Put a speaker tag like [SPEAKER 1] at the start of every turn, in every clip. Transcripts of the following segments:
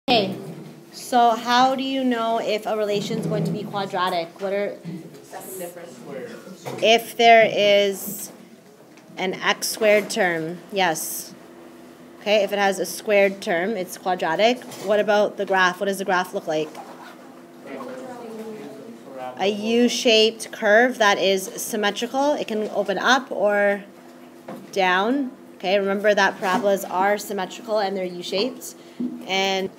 [SPEAKER 1] Okay, so how do you know if a relation is going to be quadratic? What are
[SPEAKER 2] Second difference.
[SPEAKER 1] if there is an x squared term? Yes. Okay, if it has a squared term, it's quadratic. What about the graph? What does the graph look like? A U-shaped curve that is symmetrical. It can open up or down. Okay, remember that parabolas are symmetrical and they're U-shaped. And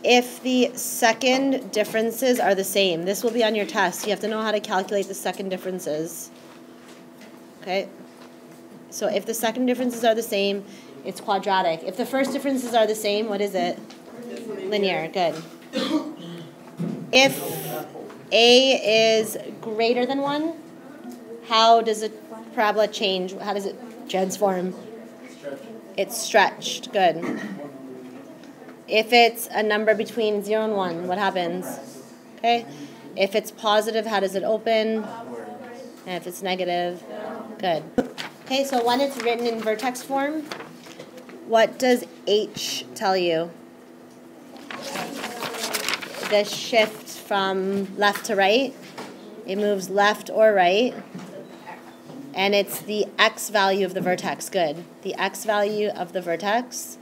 [SPEAKER 1] if the second differences are the same, this will be on your test. You have to know how to calculate the second differences. Okay? So if the second differences are the same, it's quadratic. If the first differences are the same, what is it? Linear. Good. If A is greater than 1, how does a parabola change? How does it transform? It's stretched. Good. If it's a number between 0 and 1, what happens? Okay. If it's positive, how does it open? And if it's negative, good. Okay, so when it's written in vertex form, what does H tell you? The shift from left to right. It moves left or right. And it's the x value of the vertex. Good. The x value of the vertex.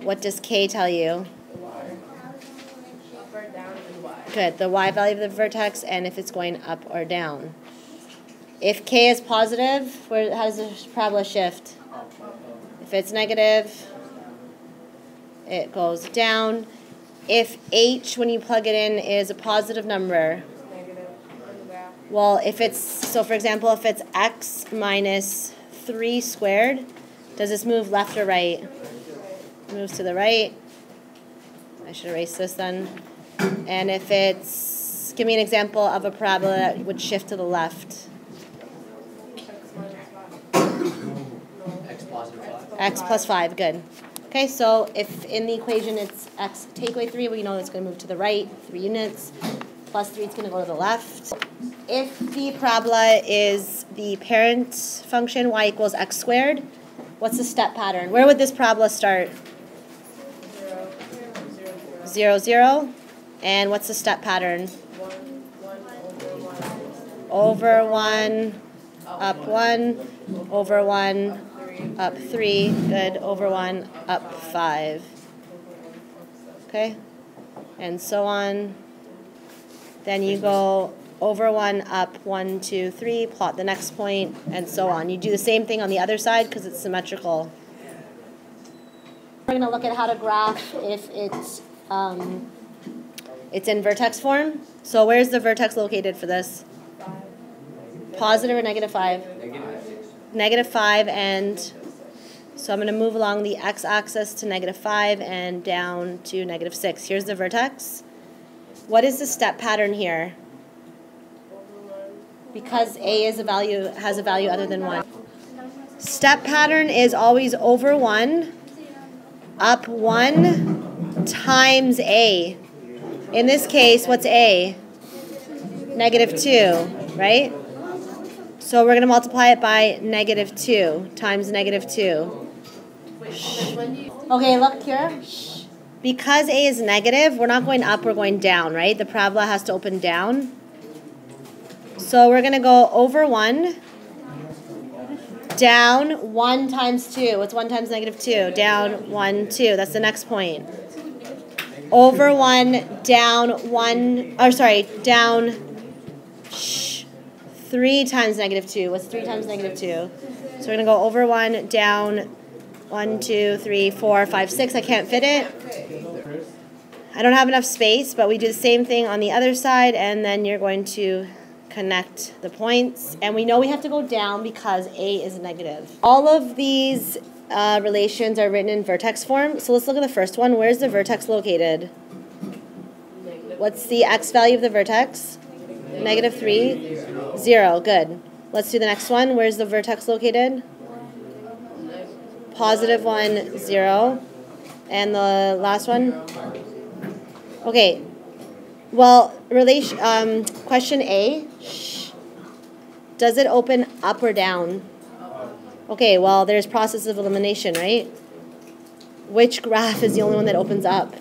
[SPEAKER 1] What does K tell you?
[SPEAKER 2] Up or down and y.
[SPEAKER 1] Good. The y value of the vertex and if it's going up or down. If K is positive, how does the parabola shift? If it's negative, it goes down. If H, when you plug it in, is a positive number,
[SPEAKER 2] Negative.
[SPEAKER 1] well, if it's, so for example, if it's x minus 3 squared, does this move left or right? It moves to the right. I should erase this then. And if it's, give me an example of a parabola that would shift to the left.
[SPEAKER 3] X positive 5.
[SPEAKER 1] X plus 5, good. Okay, so if in the equation it's x take away 3, we know it's going to move to the right, 3 units. Plus 3 is going to go to the left. If the parabola is the parent function, y equals x squared, what's the step pattern? Where would this parabola start? 0, 0. And what's the step pattern?
[SPEAKER 2] 1
[SPEAKER 1] Over 1, up 1, over 1, up 3, good, over 1, up 5. Okay? And so on. Then you go over 1, up 1, 2, 3, plot the next point, and so on. You do the same thing on the other side because it's symmetrical. We're going to look at how to graph if it's in vertex form. So where's the vertex located for this? Positive or negative 5? Negative 5, and so I'm going to move along the x-axis to negative 5 and down to negative 6. Here's the vertex. What is the step pattern here? Because A is has a value other than 1. Step pattern is always over 1, up 1, times A. In this case, what's A? Negative 2, right? So we're going to multiply it by negative 2 times negative 2. Okay, look here. Because A is negative, we're not going up, we're going down, right? The parabola has to open down. So we're going to go over 1, down 1 times 2. What's 1 times negative 2? Down 1, 2. That's the next point. Over 1, down 1, or sorry, down 3 times negative 2. What's 3 times negative 2? So we're going to go over 1, down 1, 2, 3, 4, 5, 6. I can't fit it. I don't have enough space, but we do the same thing on the other side, and then you're going to connect the points. And we know we have to go down because A is negative. All of these relations are written in vertex form. So let's look at the first one. Where's the vertex located? What's the x value of the vertex? Negative 3. 0. Good. Let's do the next one. Where's the vertex located? Positive 1, 0. And the last one? Okay. Well, question A. Does it open up or down? Okay, well, there's process of elimination, right? Which graph is the only one that opens up?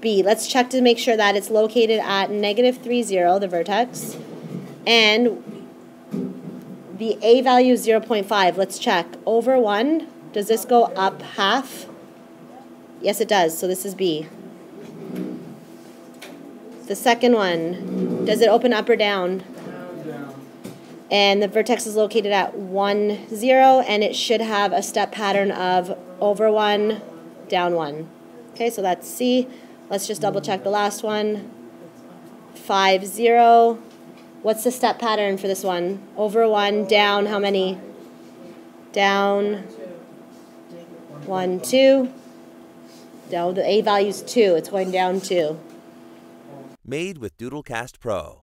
[SPEAKER 1] B. Let's check to make sure that it's located at -3, 0, the vertex. And the A value is 0.5. Let's check. Over 1, does this go up half? Yes, it does. So this is B. The second one, does it open up or down? And the vertex is located at 1, 0, and it should have a step pattern of over 1, down 1. Okay, so that's C. Let's just double check the last one. 5, 0. What's the step pattern for this one? Over 1, down how many? Down 1, 2. Down, the A value is 2. It's going down 2.
[SPEAKER 4] Made with Doodlecast Pro.